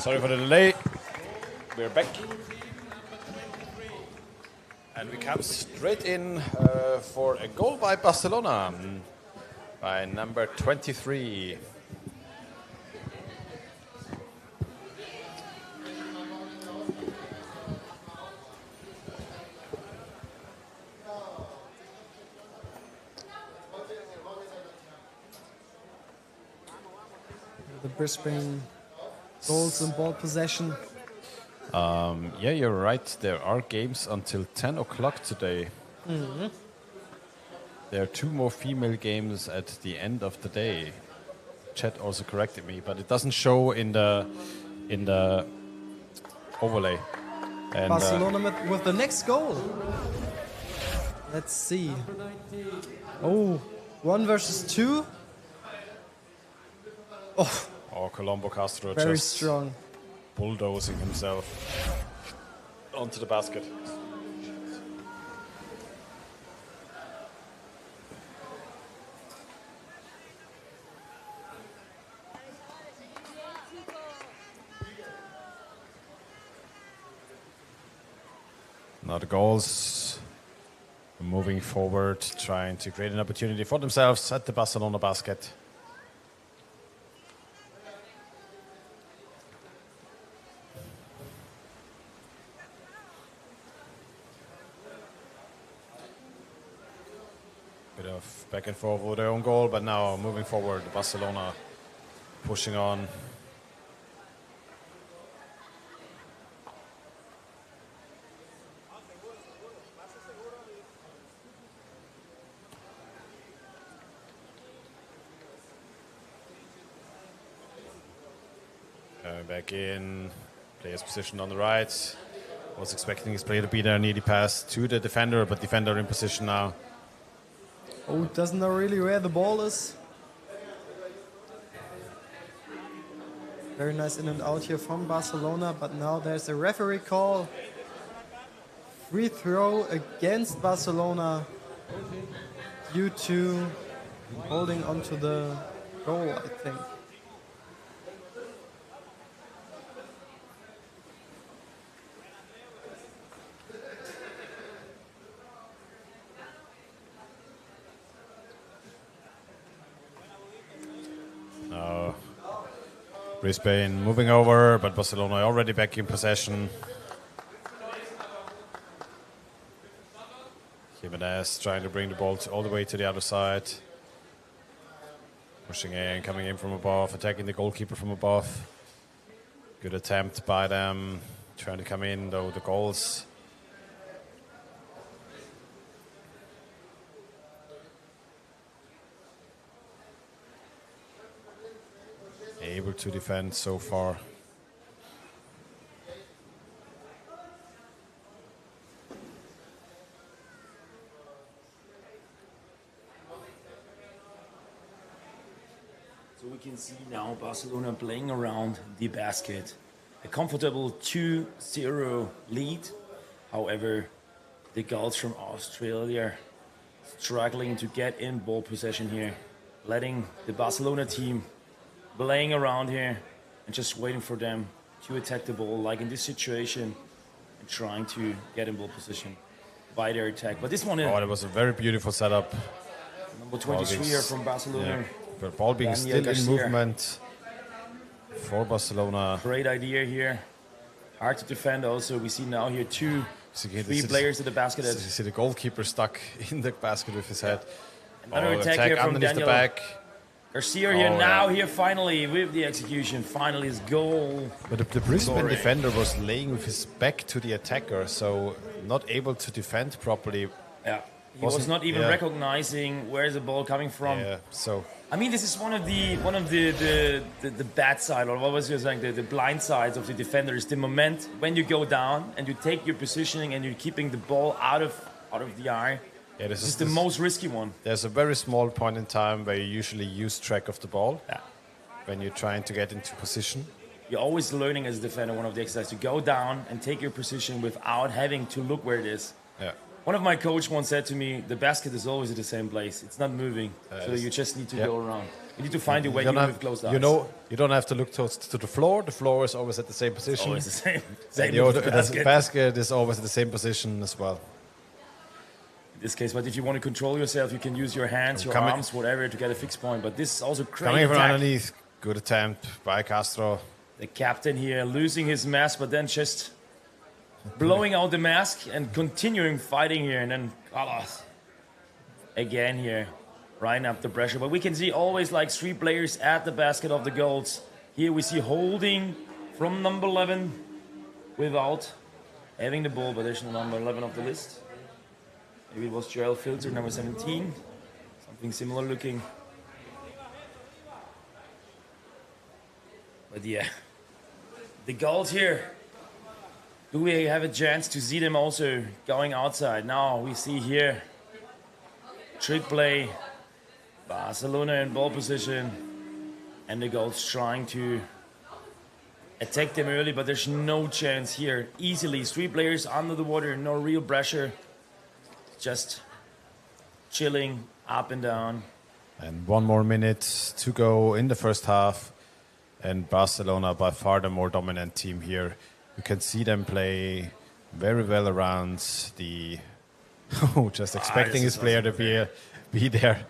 Sorry for the delay. We're back. And we come straight in for a goal by Barcelona by number 23. The Brisbane Gauls in ball possession. Yeah, you're right. There are games until 10 o'clock today. Mm-hmm. There are 2 more female games at the end of the day. Chat also corrected me, but it doesn't show in the overlay. And, Barcelona with the next goal. Let's see. Oh, 1 versus 2. Oh, Colombo Castro very just strong. bulldozing himself onto the basket. Now the Gauls moving forward, trying to create an opportunity for themselves at the Barcelona basket. Bit of back and forth with their own goal, but now moving forward, Barcelona pushing on. Back in, player's position on the right. Was expecting his player to be there, nearly pass to the defender, but defender in position now. Oh, doesn't know really where the ball is. Very nice in and out here from Barcelona, but now there's a referee call. Free throw against Barcelona due to holding onto the goal, I think. Brisbane moving over, but Barcelona already back in possession. Jimenez trying to bring the ball all the way to the other side. Pushing in, coming in from above, attacking the goalkeeper from above. Good attempt by them, trying to come in, though the Gauls able to defend so far. So we can see now Barcelona playing around the basket. A comfortable 2-0 lead. However, the Gauls from Australia struggling to get in ball possession here, letting the Barcelona team playing around here and just waiting for them to attack the ball, like in this situation, and trying to get in ball position by their attack. But this one, that was a very beautiful setup. Number 23 here from Barcelona. Yeah. The ball being still in movement for Barcelona. Great idea here. Hard to defend also. We see now here 3 players at the basket. You see the goalkeeper stuck in the basket with his head. Another attack here from underneath Daniel. the back. Garcia here now, here finally with the execution, finally his goal. But the Brisbane defender was laying with his back to the attacker, so not able to defend properly. Yeah, he was not even recognizing where the ball coming from. Yeah, so I mean, this is one of the bad side, or what was you saying? The blind sides of the defender is the moment when you go down and you take your positioning and you're keeping the ball out of the eye. Yeah, this is the most risky one. There's a very small point in time where you usually use track of the ball. Yeah. When you're trying to get into position. You're always learning as a defender, one of the exercises, to go down and take your position without having to look where it is. Yeah. One of my coach once said to me, the basket is always at the same place. It's not moving. So you just need to go around. You need to find a way even with closed eyes. You don't have to look to the floor. The floor is always at the same position. Always the same. And the basket is always at the same position as well. In this case, but if you want to control yourself, you can use your hands, your arms, whatever, to get a fixed point. But this is also great coming from attack. underneath. Good attempt by Castro. The captain here losing his mask, but then just blowing out the mask and continuing fighting here. And then Carlos again here, riding up the pressure. But we can see always like 3 players at the basket of the Gauls. Here we see holding from number 11 without having the ball, but there's no number 11 of the list. Maybe it was Joel Filter, number 17. Something similar looking. But yeah, the Gauls here. Do we have a chance to see them also going outside? Now we see here trick play, Barcelona in ball position, and the Gauls trying to attack them early, but there's no chance here. Easily, 3 players under the water, no real pressure, just chilling up and down. And 1 more minute to go in the first half. And Barcelona, by far the more dominant team here. You can see them play very well around the... just expecting his player to be there.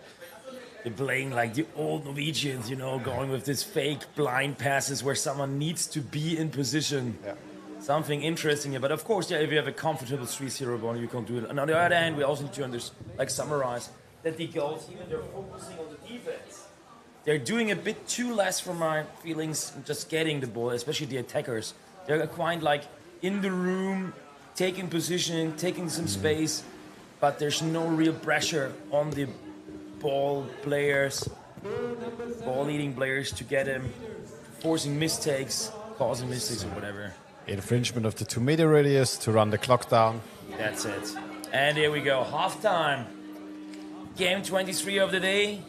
They're playing like the old Norwegians, you know, going with this fake blind passes where someone needs to be in position. Yeah. Something interesting here. But of course, yeah, if you have a comfortable 3-0 ball, you can do it. And on the other hand, we also need to summarize that the Gauls, even they're focusing on the defense. They're doing a bit too less, from my feelings, just getting the ball, especially the attackers. They're quite like in the room, taking position, taking some space, but there's no real pressure on the ball players, ball-leading players to get them, forcing mistakes, causing mistakes or whatever. Infringement of the 2-meter radius to run the clock down. That's it. And here we go, halftime. Game 23 of the day.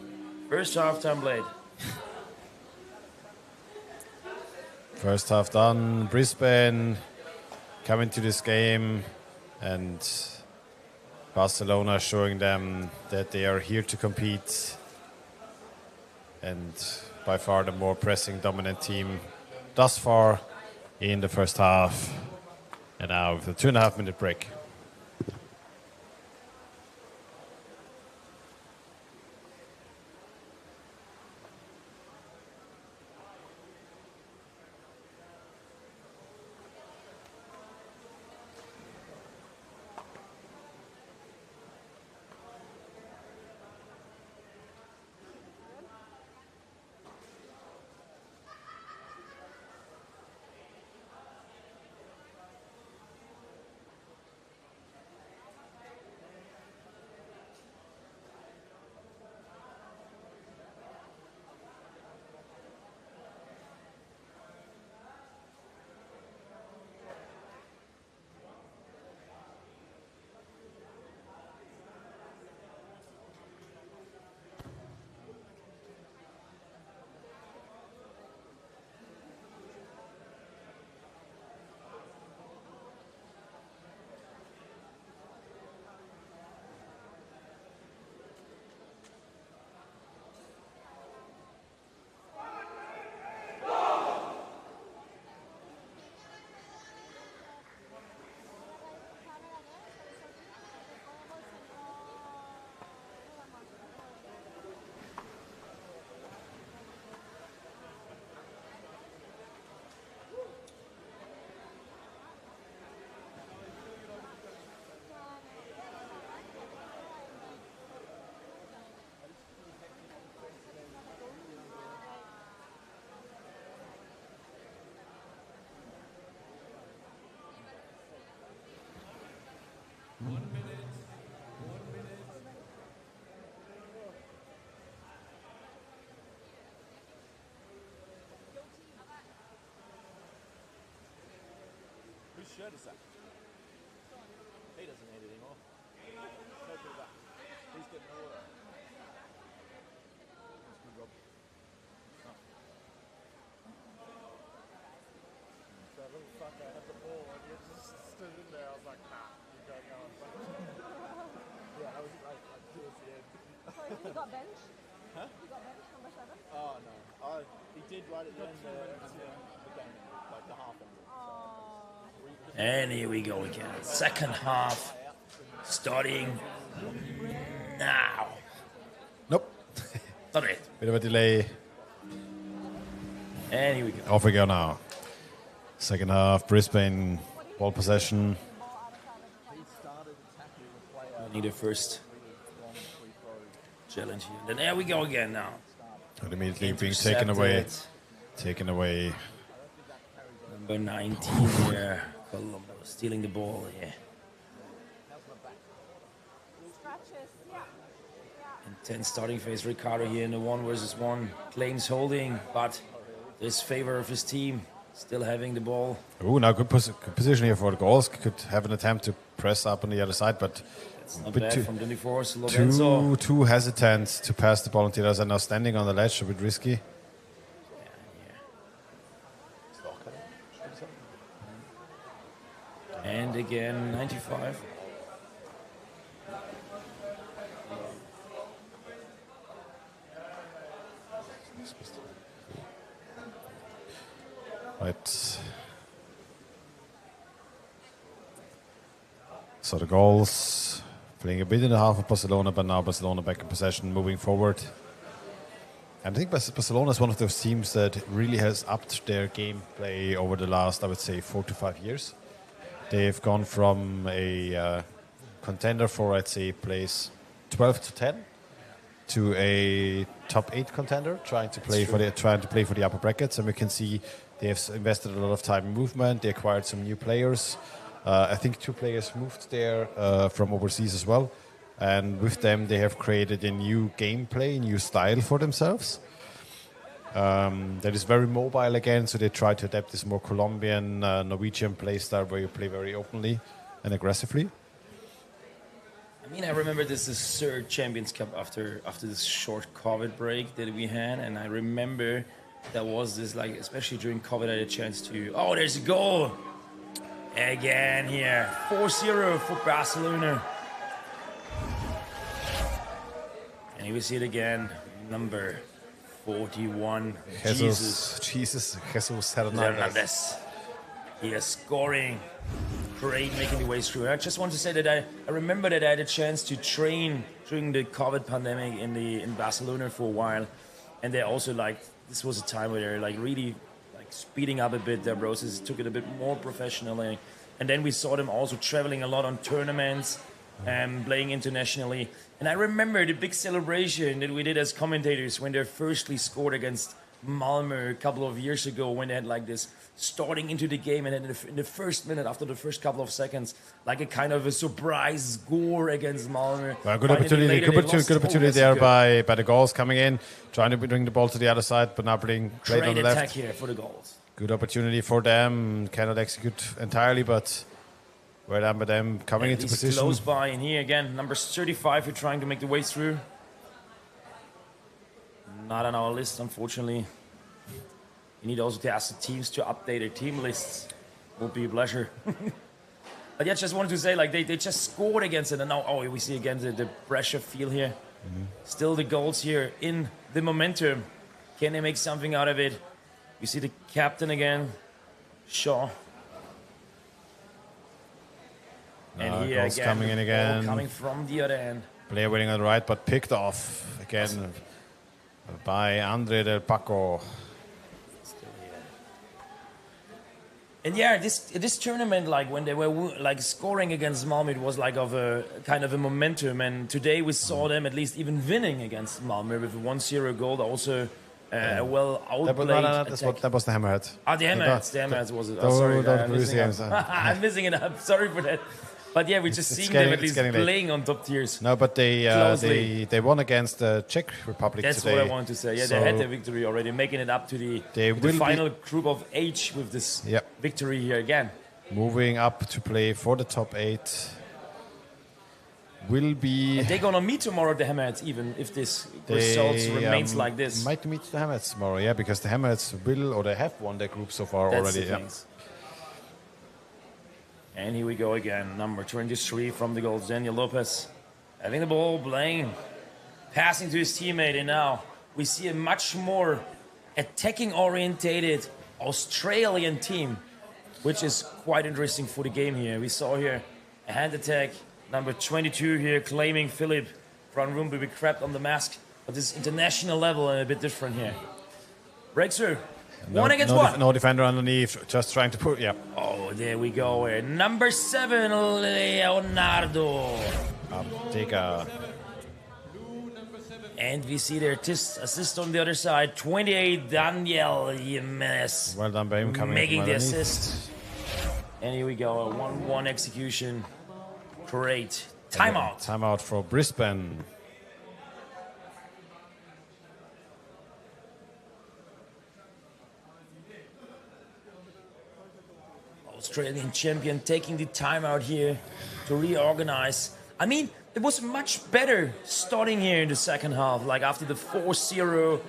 First halftime played. First half done. Brisbane coming to this game, and Barcelona showing them that they are here to compete, and by far the more pressing, dominant team thus far in the first half. And now with a 2.5 minute break. Whose shirt is that? He doesn't need it anymore. Go to the back. He's getting the water. That's good, Rob. That little fucker had the ball and he just stood in there. I was like, nah, you go, go and punch. He got bench. Huh? He got bench, number 7. Oh no, he did right at the end of the game, like the half end. And here we go again. Second half starting now. Nope. Not it. Bit of a delay. And here we go. Off we go now. Second half, Brisbane ball possession. We need a first challenge here. Then there we go again now. And immediately being taken away. Intercepted. Taken away. Number 19 here. Colombo stealing the ball here. Scratches. Yeah. Intense starting phase. Ricardo here in the 1 versus 1. Claims holding, but there's favor of his team. Still having the ball. Oh, now good position here for the Gauls. Could have an attempt to press up on the other side, but It's not bit bad from 24. Lorenzo. too hesitant to pass the ball on the other side. Now standing on the ledge, a bit risky. And again, 95. Right. So the Gauls playing a bit in the half of Barcelona, but now Barcelona back in possession, moving forward. And I think Barcelona is one of those teams that really has upped their gameplay over the last, I would say, 4 to 5 years. They've gone from a contender for, I'd say, place 12 to 10 to a top 8 contender, trying to play for the upper brackets. And we can see they have invested a lot of time in movement. They acquired some new players. I think 2 players moved there from overseas as well. And with them, they have created a new gameplay, a new style for themselves. That is very mobile again, so they try to adapt this more Colombian, Norwegian play style where you play very openly and aggressively. I mean, I remember this is third Champions Cup after this short COVID break that we had, and I remember there was this, like, especially during COVID, I had a chance to. Oh, there's a goal again here, 4-0 for Barcelona. And here we see it again, number 41, Jesus Hernandez. He is scoring. Great, making the way through. I just want to say that I remember that I had a chance to train during the COVID pandemic in Barcelona for a while, and they also, like, this was a time where they're like really like speeding up a bit their process, took it a bit more professionally, and then we saw them also traveling a lot on tournaments and playing internationally. And I remember the big celebration that we did as commentators when they firstly scored against Malmö a couple of years ago, when they had like this starting into the game, and then in the first minute, after the first couple of seconds, like a kind of a surprise score against Malmö. Well, good opportunity there by the Gauls coming in, trying to bring the ball to the other side, but now played on the left. Attack here for the Gauls. Good opportunity for them. Cannot execute entirely, but well done by them coming into position. Close by, and here again, number 35 who trying to make the way through. Not on our list, unfortunately. You need also to ask the teams to update their team lists. Would be a pleasure. But yeah, just wanted to say, like, they just scored against it, and now, we see again the pressure feel here. Still the goals here in the momentum. Can they make something out of it? You see the captain again, Shaw. And here Gauls again, coming in again. coming from the other end. Player waiting on the right, but picked off again by Andre Del Paco. And yeah, this tournament, like when they were like scoring against Malmö, it was like of a kind of a momentum. And today we saw them at least even winning against Malmö with a 1-0 goal. Also a well outplayed attack. That was the Hammerhead. The Hammerheads was it? Oh, sorry, I'm missing it up. Sorry for that. But yeah, we're just seeing them at least playing on top tiers. No, but they won against the Czech Republic That's today. That's what I wanted to say. Yeah, they had their victory already, making it up to the final group of H with this victory here again. Moving up to play for the top 8 will be... And they're going to meet tomorrow, the Hammerheads, even if this results remains like this. Might meet the Hammerheads tomorrow, yeah, because the Hammerheads they have won their group so far already. Yeah. And here we go again, number 23 from the Gauls, Daniel Lopez. Having the ball, playing passing to his teammate, and now we see a much more attacking-orientated Australian team, which is quite interesting for the game here. We saw here a hand attack, number 22 here claiming Philip front room to be crapped on the mask, but this is international level and a bit different here. Breakthrough. One against one. No defender underneath, just trying to put, yeah. Oh, there we go. Number 7, Leonardo. Digger. And we see their assist on the other side. 28, Daniel Jimenez. Well done by him coming making the underneath. assist. And here we go, a 1-1 execution. Great. Timeout. Timeout for Brisbane. Australian champion taking the timeout here to reorganize. I mean, it was much better starting here in the second half. Like after the 4-0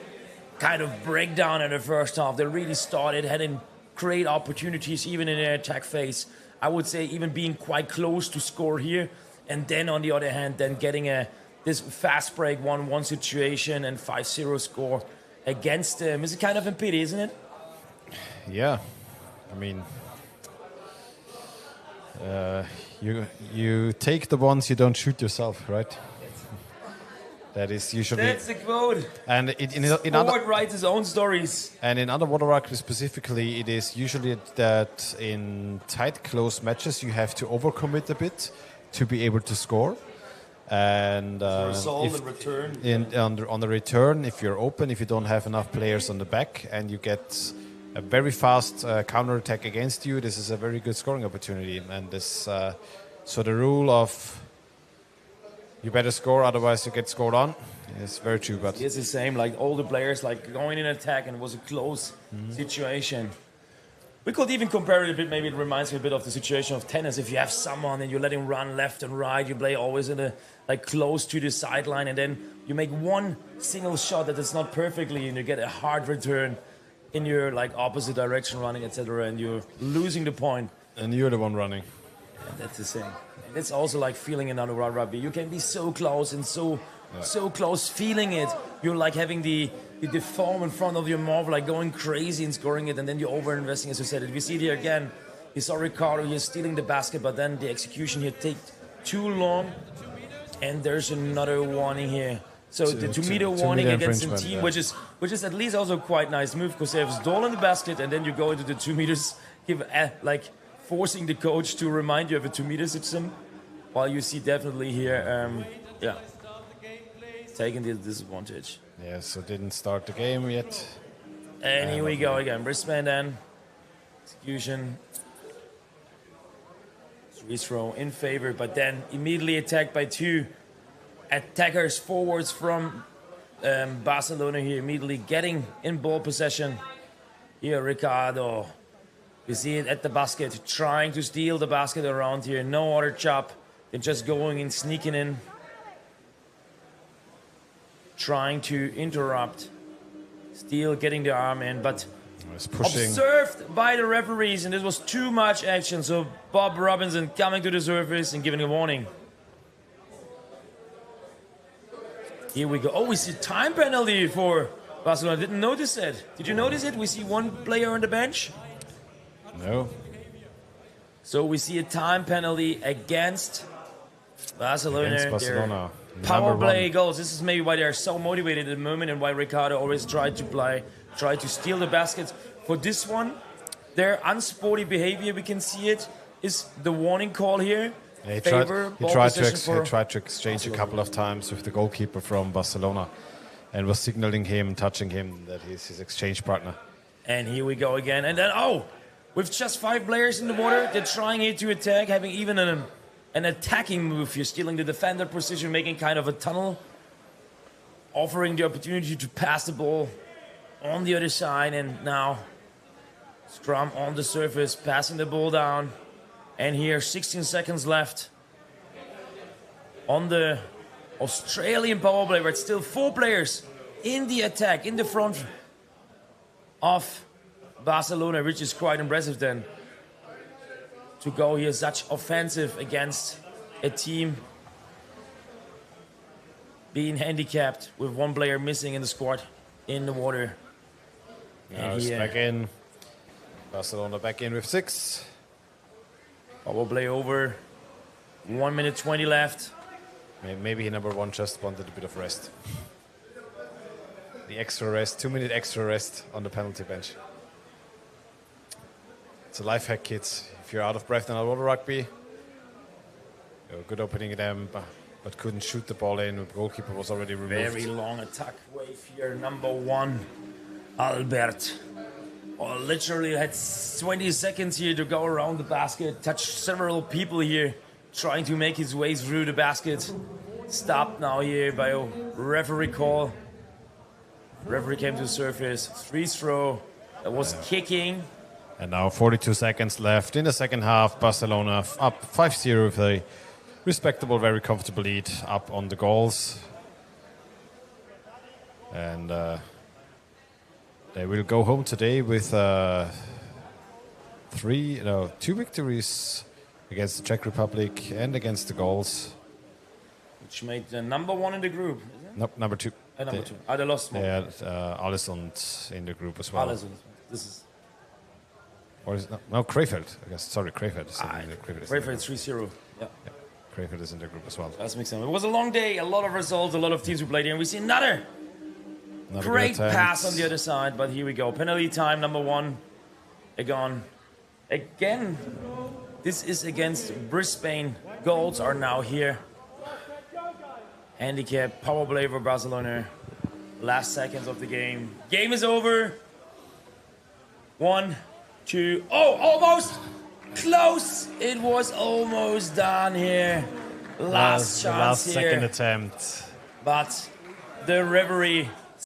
kind of breakdown in the first half, they really started, had great opportunities even in their attack phase. I would say even being quite close to score here. And then on the other hand, then getting this fast break 1-1 situation and 5-0 score against them is a kind of a pity, isn't it? Yeah, I mean, you take the ones you don't shoot yourself, right? That is usually. That's the quote. And in Sport writes his own stories. And in underwater rugby specifically, it is usually that in tight, close matches you have to overcommit a bit to be able to score. And on the return, if you're open, if you don't have enough players on the back, and you get a very fast counter attack against you, this is a very good scoring opportunity. And this, so the rule of you better score, otherwise you get scored on, is very true. But it's the same. Like all the players, like going in attack, and it was a close situation. We could even compare it a bit. Maybe it reminds me a bit of the situation of tennis. If you have someone and you let him run left and right, you play always in close to the sideline, and then you make one single shot that is not perfectly, and you get a hard return in your opposite direction running, etc., and you're losing the point. And you're the one running. And that's the same. And it's also like feeling it under rugby. You can be so close and so close, feeling it. You're like having the foam in front of your mouth, like going crazy and scoring it, and then you're over-investing, as you said. We see it here again. You saw Ricardo here stealing the basket, but then the execution here takes too long, and there's another warning here. So the 2-meter warning against the team, which is at least also quite nice move, because they have stolen the basket, and then you go into the 2 meters, forcing the coach to remind you of a 2-meter system, while you see definitely here, taking the disadvantage. Yeah, so didn't start the game yet. And here we go again. Brisbane then. Execution. Free throw in favor, but then immediately attacked by 2 attackers forwards from Barcelona here, immediately getting in ball possession. Here, Ricardo. You see it at the basket, trying to steal the basket around here. No other job than just going and sneaking in. Trying to interrupt. Steele getting the arm in, but observed by the referees, and this was too much action. So Bob Robinson coming to the surface and giving a warning. Here we go. Oh, we see time penalty for Barcelona. Didn't notice it. Did you notice it? We see one player on the bench. No. So we see a time penalty against Barcelona. Against Barcelona. Power play goals. This is maybe why they are so motivated at the moment, and why Ricardo always tried to steal the baskets. For this one, their unsporty behavior, we can see it, is the warning call here. Yeah, he tried to exchange a couple of times with the goalkeeper from Barcelona, and was signaling him, touching him, that he's his exchange partner. And here we go again. And then, with just 5 players in the water, they're trying here to attack, having even an attacking move. You're stealing the defender position, making kind of a tunnel, offering the opportunity to pass the ball on the other side. And now scrum on the surface, passing the ball down. And here, 16 seconds left on the Australian power play, where it's still 4 players in the attack, in the front of Barcelona, which is quite impressive then, to go here such offensive against a team being handicapped with one player missing in the squad in the water. Now it's back in. Barcelona back in with 6. Power play over. 1 minute 20 left. Maybe number 1 just wanted a bit of rest. The extra rest, 2-minute extra rest on the penalty bench. It's a life hack, kids. If you're out of breath in a water rugby, good opening them, but couldn't shoot the ball in. The goalkeeper was already removed. Very long attack wave here. Number 1, Albert. Oh, literally had 20 seconds here to go around the basket. Touched several people here, trying to make his way through the basket. Stopped now here by a referee call. Referee came to the surface. Free throw. That was kicking. And now 42 seconds left in the second half. Barcelona up 5-0 with a respectable, very comfortable lead up on the Gauls. And they will go home today with 2 victories against the Czech Republic and against the Gauls. Which made the number 1 in the group, isn't it? Nope, number 2. Number 2. They lost one. They had Alisson in the group as well. Alisson. This is... Or is it no, Krefeld. I guess. Sorry, Krefeld is in the group. Krefeld 3-0. Yeah. Krefeld is in the group as well. That makes sense. It was a long day, a lot of results, a lot of teams who played here, and we see another great pass on the other side. But here we go. Penalty time, number 1. Again, this is against Brisbane. Gauls are now here. Handicap, power play for Barcelona. Last seconds of the game. Game is over. 1, 2. Oh, almost close. It was almost done here. Last chance last here. second attempt. But the referee